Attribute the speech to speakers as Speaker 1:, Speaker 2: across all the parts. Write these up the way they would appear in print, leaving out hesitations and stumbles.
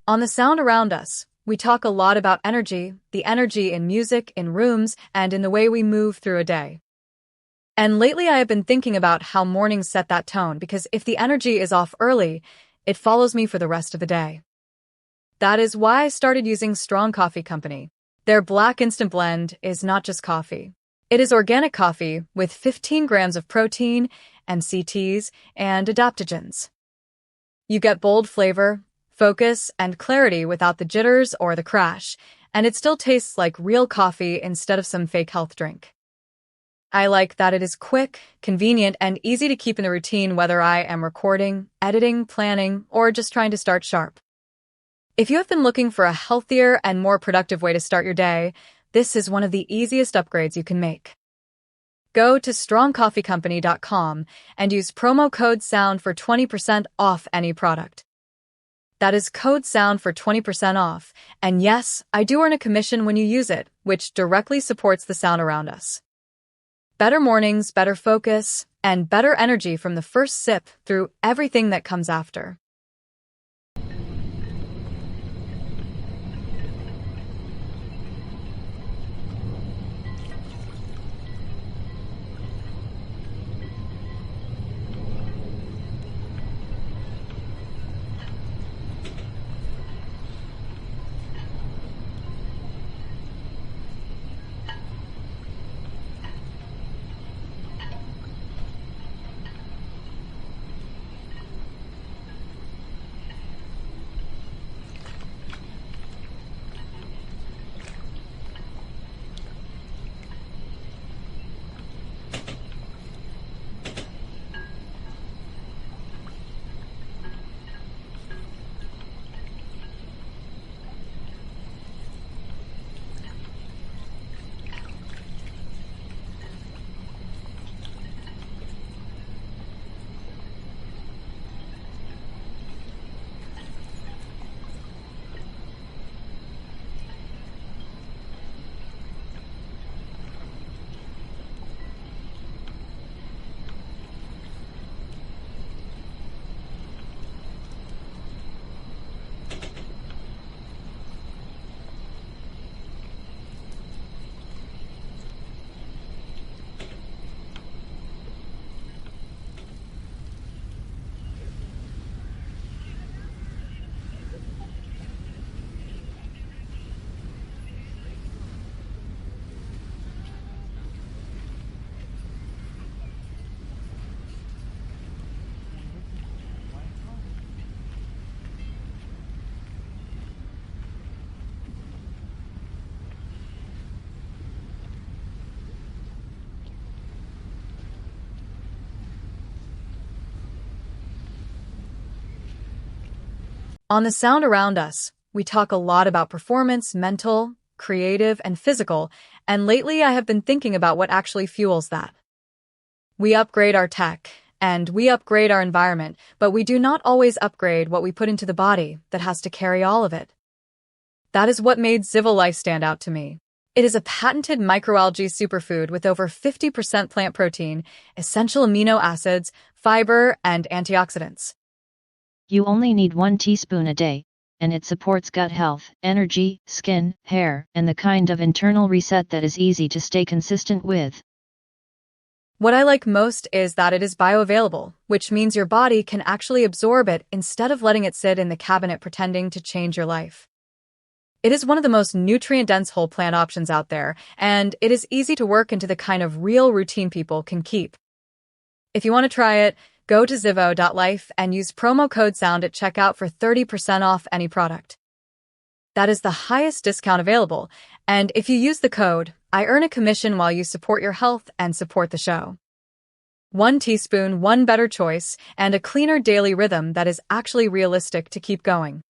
Speaker 1: On the sound around us, we talk a lot about energy, the energy in music, in rooms, and in the way we move through a day. And lately I have been thinking about how mornings set that tone because if the energy is off early, it follows me for the rest of the day. That is why I started using Strong Coffee Company. Their black instant blend is not just coffee. It is organic coffee with 15 grams of protein, MCTs, and adaptogens. You get bold flavor, focus, and clarity without the jitters or the crash, and it still tastes like real coffee instead of some fake health drink. I like that it is quick, convenient, and easy to keep in the routine whether I am recording, editing, planning, or just trying to start sharp. If you have been looking for a healthier and more productive way to start your day, this is one of the easiest upgrades you can make. Go to strongcoffeecompany.com and use promo code SOUND for 20% off any product. That is code SOUND for 20% off, and yes, I do earn a commission when you use it, which directly supports the sound around us. Better mornings, better focus, and better energy from the first sip through everything that comes after. On the sound around us, we talk a lot about performance, mental, creative, and physical, and lately I have been thinking about what actually fuels that. We upgrade our tech, and we upgrade our environment, but we do not always upgrade what we put into the body that has to carry all of it. That is what made Civil Life stand out to me. It is a patented microalgae superfood with over 50% plant protein, essential amino acids, fiber, and antioxidants.
Speaker 2: You only need 1 teaspoon a day, and it supports gut health, energy, skin, hair, and the kind of internal reset that is easy to stay consistent with.
Speaker 1: What I like most is that it is bioavailable, which means your body can actually absorb it instead of letting it sit in the cabinet pretending to change your life. It is one of the most nutrient-dense whole plant options out there, and it is easy to work into the kind of real routine people can keep. If you want to try it, go to zivo.life and use promo code SOUND at checkout for 30% off any product. That is the highest discount available, and if you use the code, I earn a commission while you support your health and support the show. 1 teaspoon, one better choice, and a cleaner daily rhythm that is actually realistic to keep going.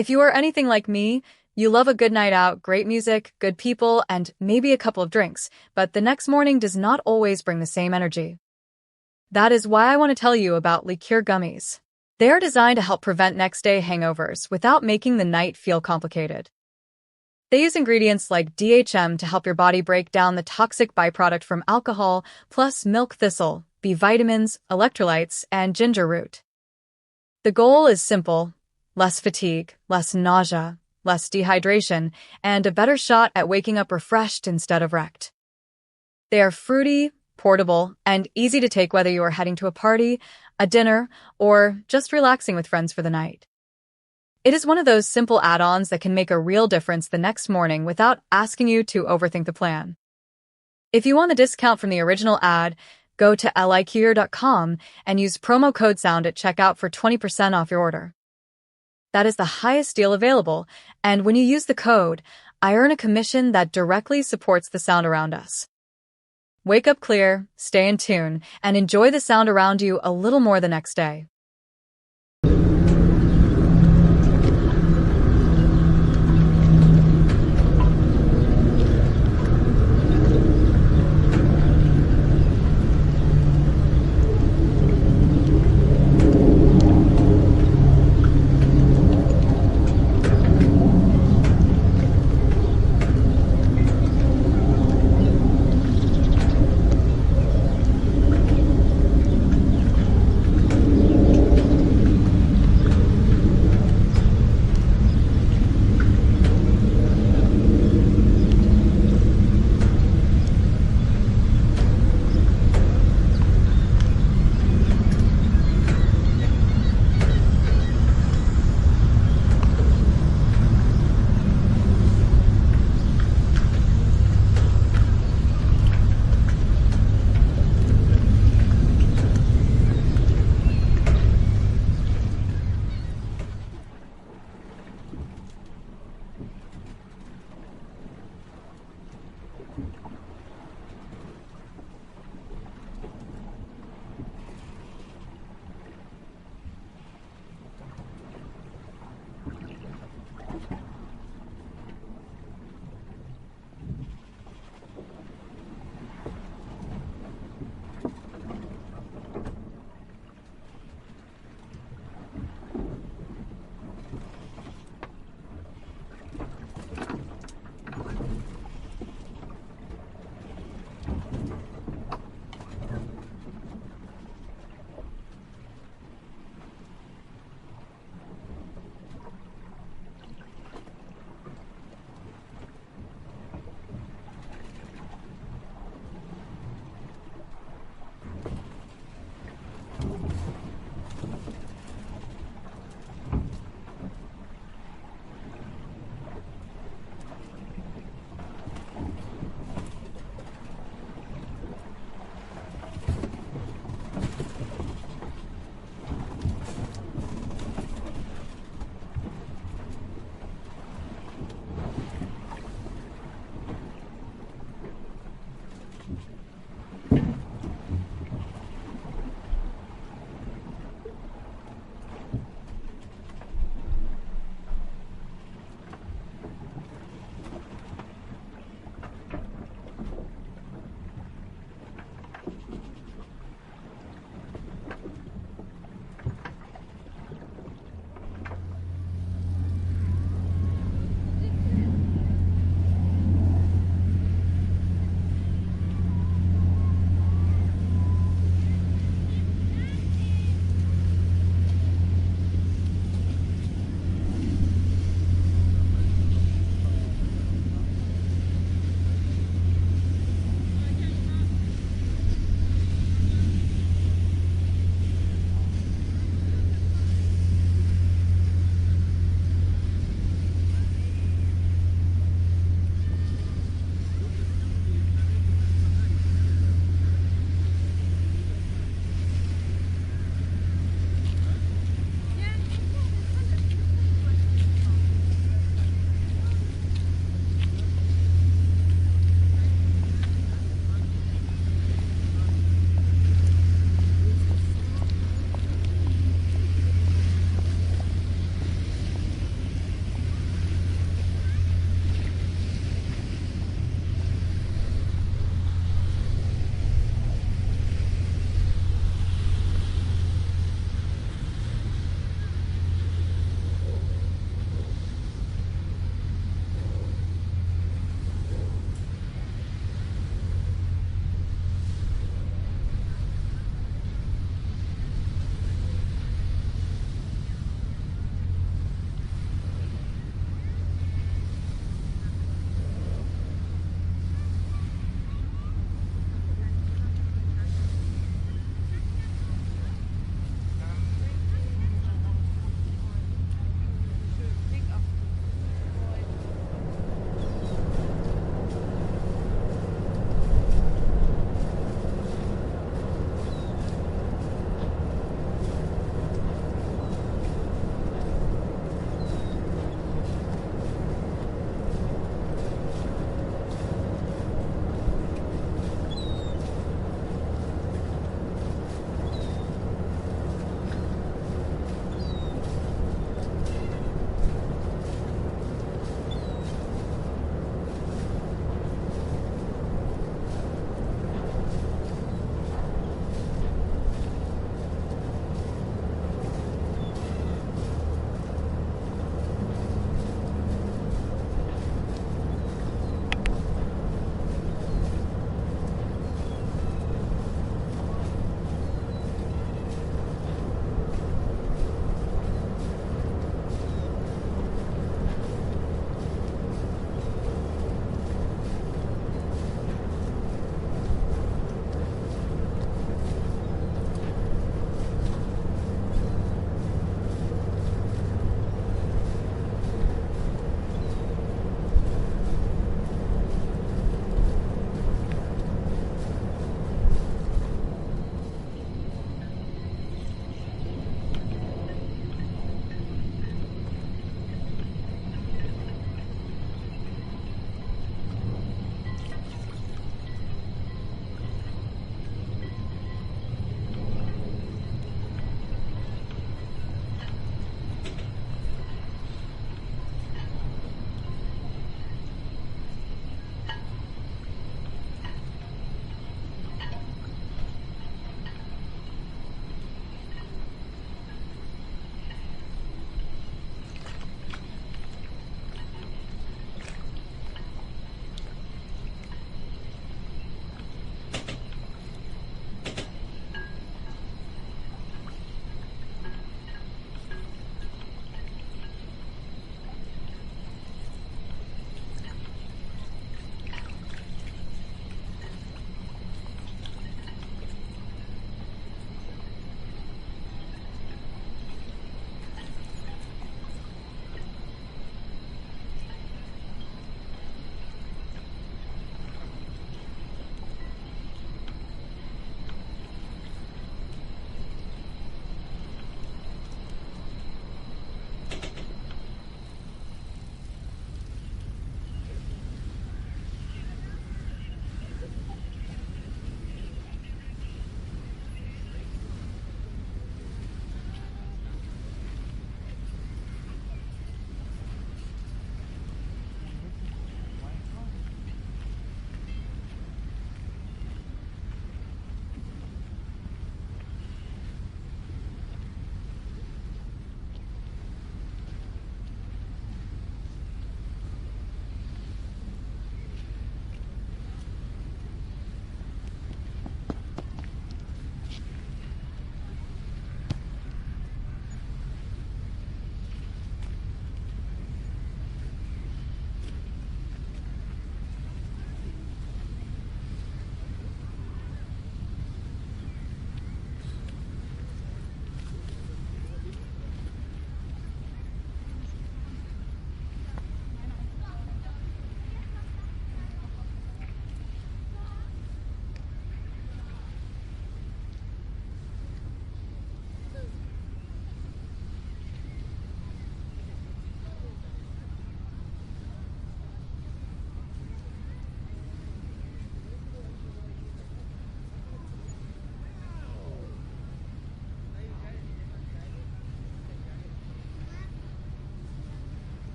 Speaker 1: If you are anything like me, you love a good night out, great music, good people, and maybe a couple of drinks, but the next morning does not always bring the same energy. That is why I want to tell you about liqueur gummies. They are designed to help prevent next-day hangovers without making the night feel complicated. They use ingredients like DHM to help your body break down the toxic byproduct from alcohol, plus milk thistle, B vitamins, electrolytes, and ginger root. The goal is simple: less fatigue, less nausea, less dehydration, and a better shot at waking up refreshed instead of wrecked. They are fruity, portable, and easy to take whether you are heading to a party, a dinner, or just relaxing with friends for the night. It is one of those simple add-ons that can make a real difference the next morning without asking you to overthink the plan. If you want the discount from the original ad, go to liqueur.com and use promo code SOUND at checkout for 20% off your order. That is the highest deal available, and when you use the code, I earn a commission that directly supports the sound around us. Wake up clear, stay in tune, and enjoy the sound around you a little more the next day.